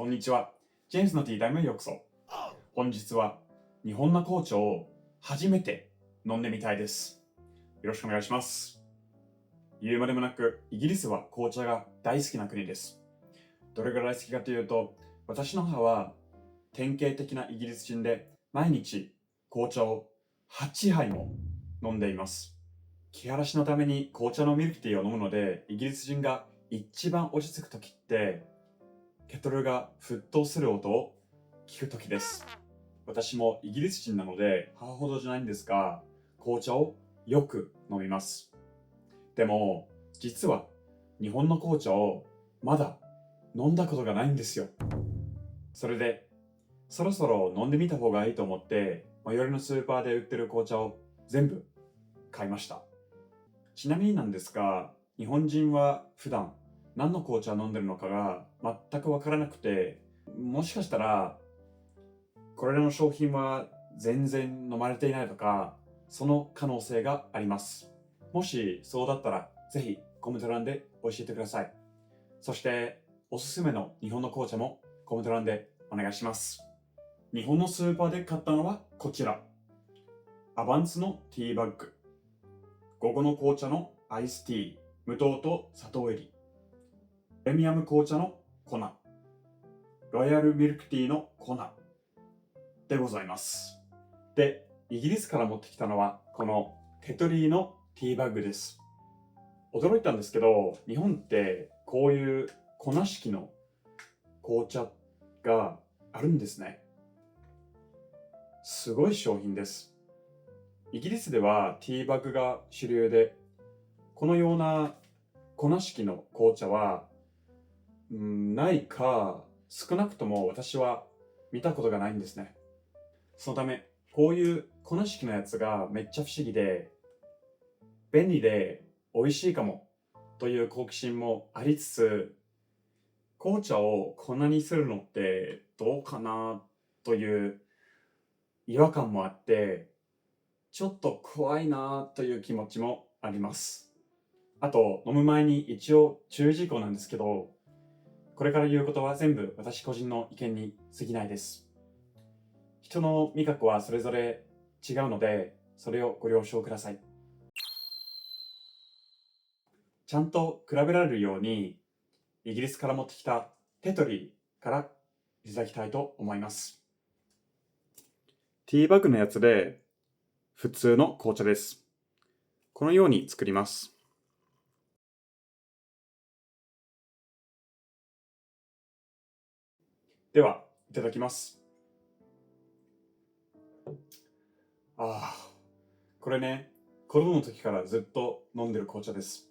こんにちは。ジェームズのティータイムへようこそ。本日は日本の紅茶を初めて飲んでみたいです。よろしくお願いします。言うまでもなく、イギリスは紅茶が大好きな国です。どれぐらい好きかというと、私の母は典型的なイギリス人で毎日紅茶を8杯も飲んでいます。気晴らしのために紅茶のミルクティーを飲むので、イギリス人が一番落ち着く時ってケトルが沸騰する音を聞くときです。私もイギリス人なので母ほどじゃないんですが、紅茶をよく飲みます。でも、実は日本の紅茶をまだ飲んだことがないんですよ。それで、そろそろ飲んでみた方がいいと思って、最寄りのスーパーで売ってる紅茶を全部買いました。ちなみになんですが、日本人は普段何の紅茶を飲んでるのかが全くわからなくて、もしかしたらこれらの商品は全然飲まれていないとか、その可能性があります。もしそうだったらぜひコメント欄で教えてください。そしておすすめの日本の紅茶もコメント欄でお願いします。日本のスーパーで買ったのはこちら。アバンスのティーバッグ。午後の紅茶のアイスティー、無糖と砂糖入り。プレミアム紅茶の粉。ロイヤルミルクティーの粉でございます。で、イギリスから持ってきたのはこのテトリーのティーバッグです。驚いたんですけど、日本ってこういう粉式の紅茶があるんですね。すごい商品です。イギリスではティーバッグが主流で、このような粉式の紅茶はないか、少なくとも私は見たことがないんですね。そのため、こういう粉式のやつがめっちゃ不思議で、便利で美味しいかもという好奇心もありつつ、紅茶を粉にするのってどうかなという違和感もあって、ちょっと怖いなという気持ちもあります。あと、飲む前に一応注意事項なんですけど、これから言うことは全部私個人の意見に過ぎないです。人の味覚はそれぞれ違うので、それをご了承ください。ちゃんと比べられるように、イギリスから持ってきたテトリーからいただきたいと思います。ティーバッグのやつで普通の紅茶です。このように作ります。では、いただきます。これね、子供の時からずっと飲んでる紅茶です。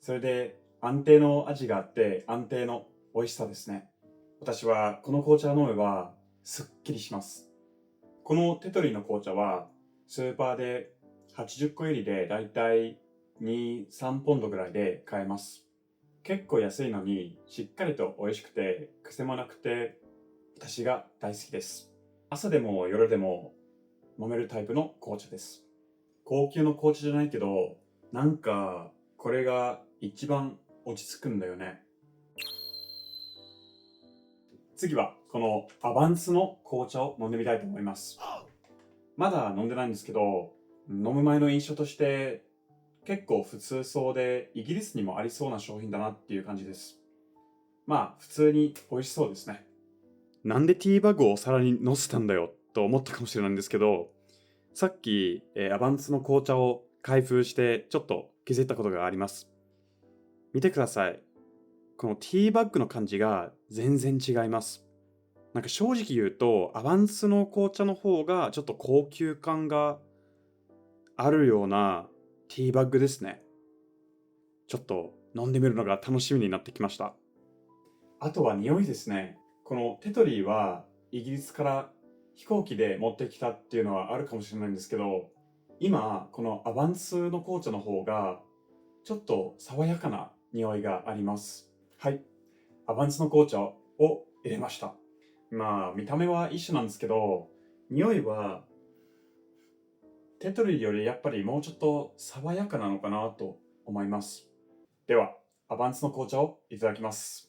それで安定の味があって安定の美味しさですね。私はこの紅茶を飲めばすっきりします。このテトリーの紅茶はスーパーで80個入りでだいたい2、3ポンドぐらいで買えます。結構安いのにしっかりと美味しくて癖もなくて私が大好きです。朝でも夜でも飲めるタイプの紅茶です。高級の紅茶じゃないけど、なんかこれが一番落ち着くんだよね。次はこのアバンスの紅茶を飲んでみたいと思います。まだ飲んでないんですけど、飲む前の印象として結構普通そうでイギリスにもありそうな商品だなっていう感じです。まあ普通に美味しそうですね。なんでティーバッグをお皿に乗せたんだよと思ったかもしれないんですけど、さっき、アバンスの紅茶を開封してちょっと気づいたことがあります。見てください。このティーバッグの感じが全然違います。なんか正直言うと、アバンスの紅茶の方がちょっと高級感があるようなティーバッグですね。ちょっと飲んでみるのが楽しみになってきました。あとは匂いですね。このテトリーはイギリスから飛行機で持ってきたっていうのはあるかもしれないんですけど、今このアバンスの紅茶の方がちょっと爽やかな匂いがあります。はい、アバンスの紅茶を入れました。まあ見た目は一緒なんですけど、匂いはテトリーよりやっぱりもうちょっと爽やかなのかなと思います。では、アバンスの紅茶をいただきます。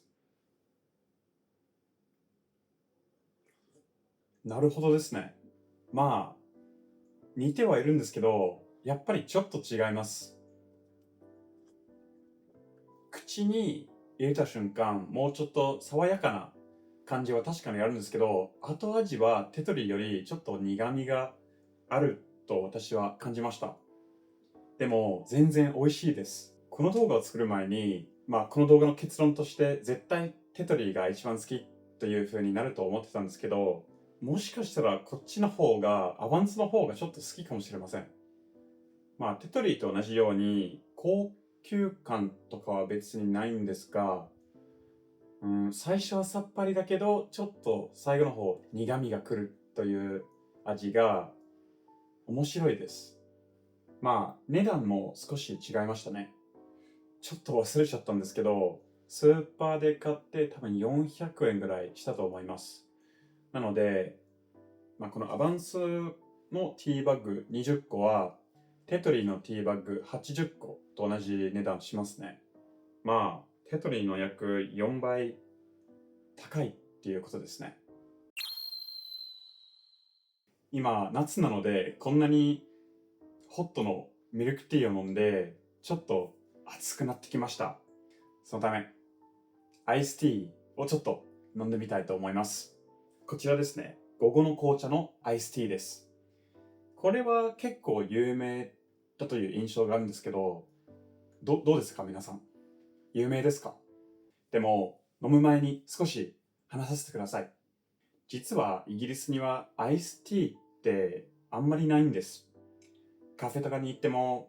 なるほどですね。まあ、似てはいるんですけど、やっぱりちょっと違います。口に入れた瞬間、もうちょっと爽やかな感じは確かにあるんですけど、後味はテトリよりちょっと苦味があると私は感じました。でも、全然美味しいです。この動画を作る前に、この動画の結論として絶対テトリが一番好きという風になると思ってたんですけど、もしかしたらこっちの方が、アバンスの方がちょっと好きかもしれません。テトリと同じように高級感とかは別にないんですが、最初はさっぱりだけど、ちょっと最後の方苦味が来るという味が面白いです。値段も少し違いましたね。ちょっと忘れちゃったんですけど、スーパーで買って多分400円ぐらいしたと思います。なので、このアバンスのティーバッグ20個は、テトリのティーバッグ80個と同じ値段しますね。テトリの約4倍高いっていうことですね。今、夏なので、こんなにホットのミルクティーを飲んで、ちょっと熱くなってきました。そのため、アイスティーをちょっと飲んでみたいと思います。こちらですね、午後の紅茶のアイスティーです。これは結構有名だという印象があるんですけど、どうですか皆さん。有名ですか？でも、飲む前に少し話させてください。実はイギリスにはアイスティーってあんまりないんです。カフェとかに行っても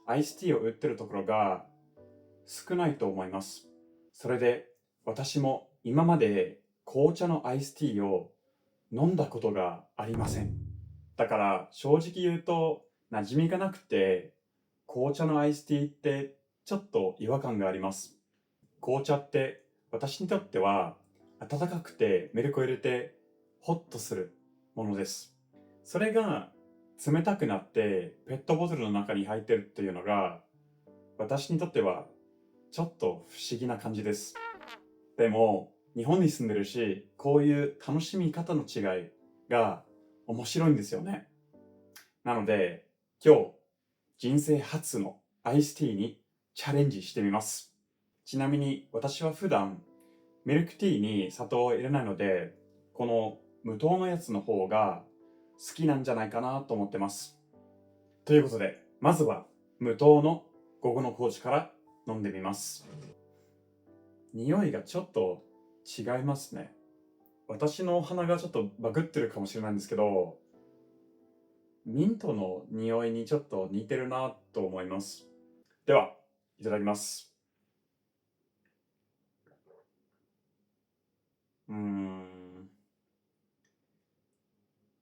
アイスティーを売ってるところが少ないと思います。それで私も今まで紅茶のアイスティーを飲んだことがありません。だから正直言うと馴染みがなくて紅茶のアイスティーってちょっと違和感があります。紅茶って私にとっては温かくてミルクを入れてホッとするものです。それが冷たくなってペットボトルの中に入ってるっていうのが私にとってはちょっと不思議な感じです。でも日本に住んでるし、こういう楽しみ方の違いが面白いんですよね。なので今日人生初のアイスティーにチャレンジしてみます。ちなみに私は普段ミルクティーに砂糖を入れないので、この無糖のやつの方が好きなんじゃないかなと思ってます。ということで、まずは無糖の午後の紅茶から飲んでみます。匂いがちょっと違いますね。私の鼻がちょっとバグってるかもしれないんですけど、ミントの匂いにちょっと似てるなと思います。では、いただきます。うーん、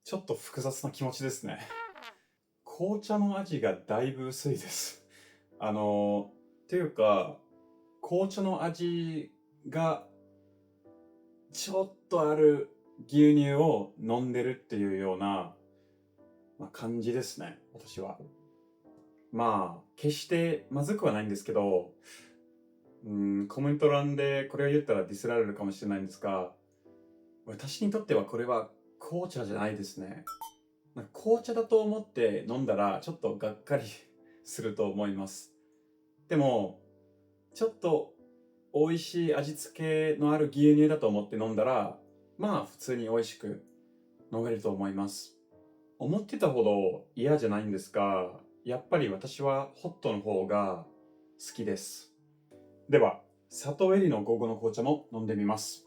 ちょっと複雑な気持ちですね。紅茶の味がだいぶ薄いです。っていうか、紅茶の味がちょっとある牛乳を飲んでるっていうような、感じですね、私は。決してまずくはないんですけど、コメント欄でこれを言ったらディスられるかもしれないんですが、私にとってはこれは紅茶じゃないですね。紅茶だと思って飲んだらちょっとがっかりすると思います。でも、ちょっと美味しい味付けのある牛乳だと思って飲んだら、普通に美味しく飲めると思います。思ってたほど嫌じゃないんですが、やっぱり私はホットの方が好きです。では、砂糖入りの午後の紅茶も飲んでみます。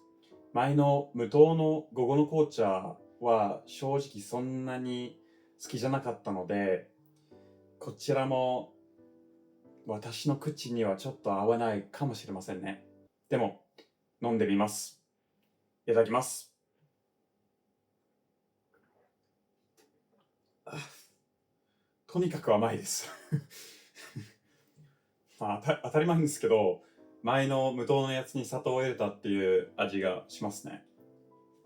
前の無糖の午後の紅茶は正直そんなに好きじゃなかったので、こちらも私の口にはちょっと合わないかもしれませんね。でも、飲んでみます。いただきます。とにかく甘いです。当たり前ですけど、前の無糖のやつに砂糖を入れたっていう味がしますね。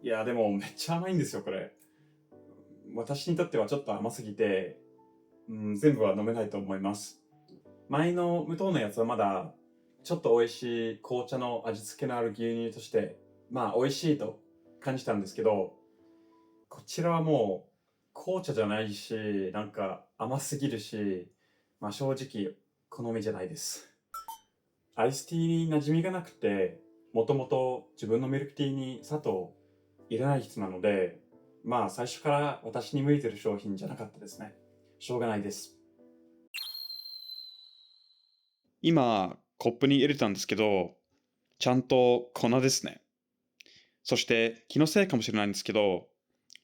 いや、でもめっちゃ甘いんですよ、これ。私にとってはちょっと甘すぎて、全部は飲めないと思います。前の無糖のやつはまだ、ちょっと美味しい紅茶の味付けのある牛乳として、美味しいと感じたんですけど、こちらはもう紅茶じゃないし、なんか甘すぎるし、まあ正直好みじゃないです。アイスティーに馴染みがなくて、もともと自分のミルクティーに砂糖入れない人なので、まあ最初から私に向いてる商品じゃなかったですね。しょうがないです。今、コップに入れたんですけど、ちゃんと粉ですね。そして気のせいかもしれないんですけど、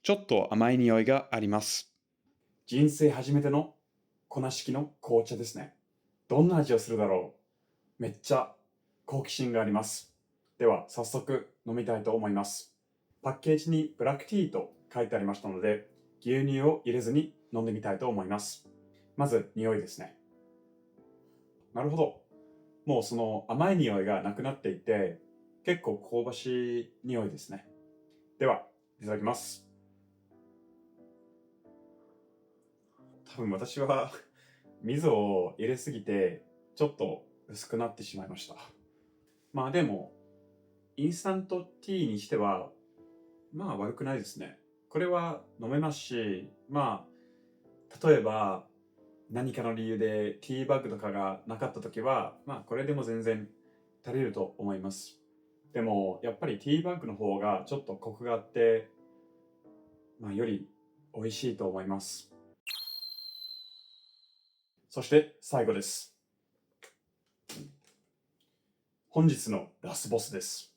ちょっと甘い匂いがあります。人生初めての粉式の紅茶ですね。どんな味をするだろう。めっちゃ好奇心があります。では早速飲みたいと思います。パッケージにブラックティーと書いてありましたので、牛乳を入れずに飲んでみたいと思います。まず匂いですね。なるほど。もうその甘い匂いがなくなっていて、結構香ばしい匂いですね。では、いただきます。多分私は水を入れすぎて、ちょっと薄くなってしまいました。まあでも、インスタントティーにしては、まあ悪くないですね。これは飲めますし、まあ、例えば何かの理由でティーバッグとかがなかったときは、まあこれでも全然足りると思います。でも、やっぱりティーバッグの方がちょっとコクがあって、まあより美味しいと思います。そして最後です。本日のラスボスです。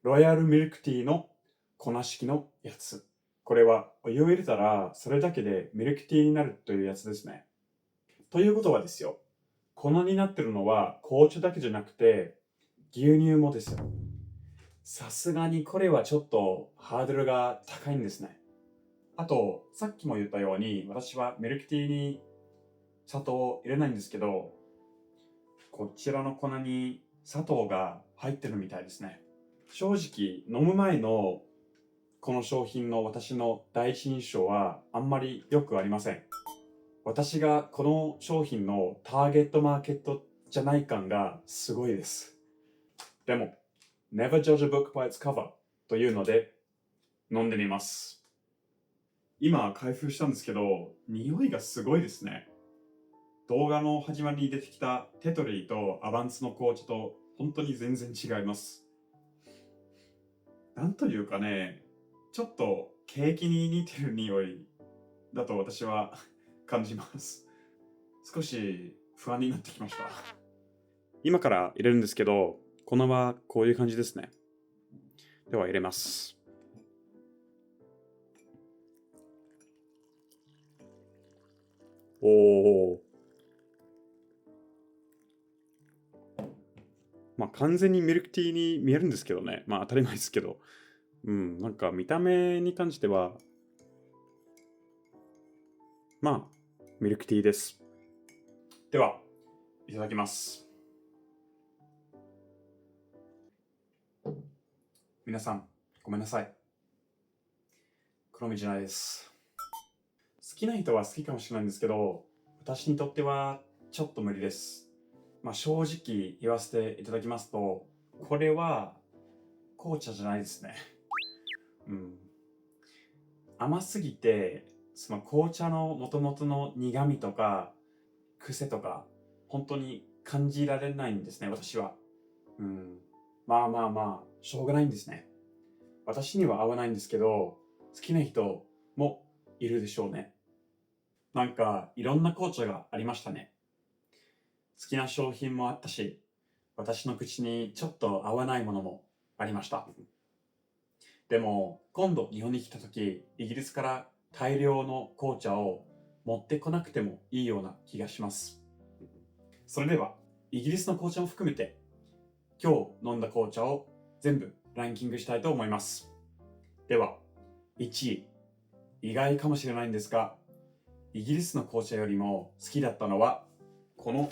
ロイヤルミルクティーの粉式のやつ。これはお湯を入れたらそれだけでミルクティーになるというやつですね。ということはですよ。粉になってるのは紅茶だけじゃなくて牛乳もですよ。さすがにこれはちょっとハードルが高いんですね。あと、さっきも言ったように私はミルクティーに砂糖を入れないんですけど、こちらの粉に砂糖が入ってるみたいですね。正直飲む前のこの商品の私の第一印象はあんまり良くありません。私がこの商品のターゲットマーケットじゃない感がすごいです。でも、Never judge a book by its cover というので飲んでみます。今開封したんですけど、匂いがすごいですね。動画の始まりに出てきたテトリーとアバンツの紅茶と本当に全然違います。なんというかね、ちょっとケーキに似てる匂いだと私は感じます。少し不安になってきました。今から入れるんですけど、粉はこういう感じですね。では入れます。おお。まあ完全にミルクティーに見えるんですけどね。まあ当たり前ですけど。うん、なんか見た目に関しては、まあ、ミルクティーです。では、いただきます。皆さん、ごめんなさい。好みじゃないです。好きな人は好きかもしれないんですけど、私にとってはちょっと無理です。まあ正直言わせていただきますと、これは紅茶じゃないですね。うん。甘すぎて、その紅茶の元々の苦味とか癖とか、本当に感じられないんですね、私は。うん。まあまあまあ、しょうがないんですね。私には合わないんですけど、好きな人もいるでしょうね。なんか、いろんな紅茶がありましたね。好きな商品もあったし、私の口にちょっと合わないものもありました。でも、今度日本に来た時、イギリスから大量の紅茶を持ってこなくてもいいような気がします。それでは、イギリスの紅茶も含めて、今日飲んだ紅茶を全部ランキングしたいと思います。では、1位。意外かもしれないんですが、イギリスの紅茶よりも好きだったのは、この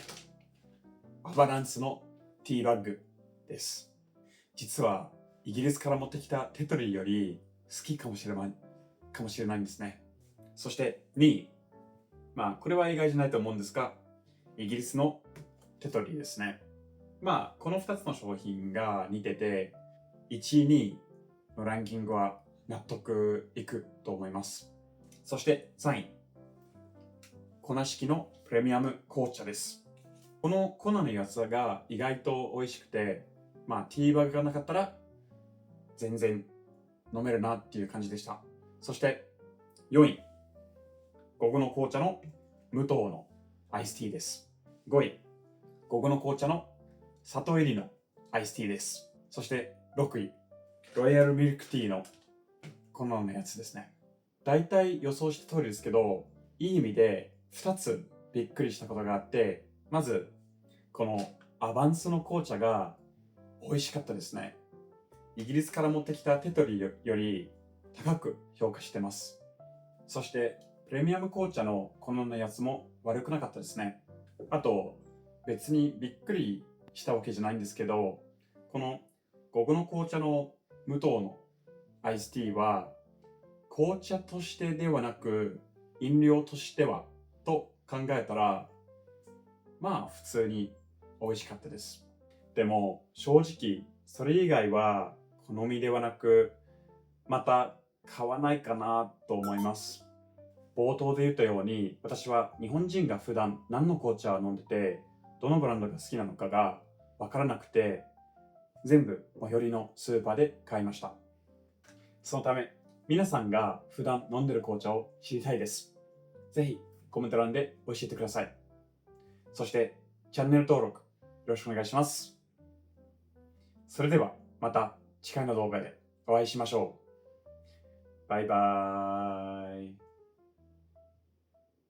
アバランスのティーバッグです。実は、イギリスから持ってきたテトリーより好きかもしれないんですね。そして2位。まあ、これは意外じゃないと思うんですが、イギリスのテトリーですね。まあ、この2つの商品が似てて、1位、2位のランキングは納得いくと思います。そして3位、粉式のプレミアム紅茶です。この粉のやつが意外と美味しくて、ティーバッグがなかったら全然飲めるなっていう感じでした。そして4位、午後の紅茶の無糖のアイスティーです。5位、午後の紅茶の砂糖入りのアイスティーです。そして6位、ロイヤルミルクティーの粉のやつですね。大体予想した通りですけど、いい意味で2つびっくりしたことがあって、まず、このアバンスの紅茶が美味しかったですね。イギリスから持ってきたテトリより高く評価してます。そして、プレミアム紅茶の粉のやつも悪くなかったですね。あと、別にびっくりしたわけじゃないんですけど、この午後の紅茶の無糖のアイスティーは、紅茶としてではなく、飲料としてはと考えたら、普通に美味しかったです。でも、正直、それ以外は好みではなく、また買わないかなと思います。冒頭で言ったように、私は日本人が普段何の紅茶を飲んでて、どのブランドが好きなのかがわからなくて、全部最寄りのスーパーで買いました。そのため、皆さんが普段飲んでる紅茶を知りたいです。ぜひコメント欄で教えてください。そして、チャンネル登録よろしくお願いします。それではまた次回の動画でお会いしましょう。バイバーイ。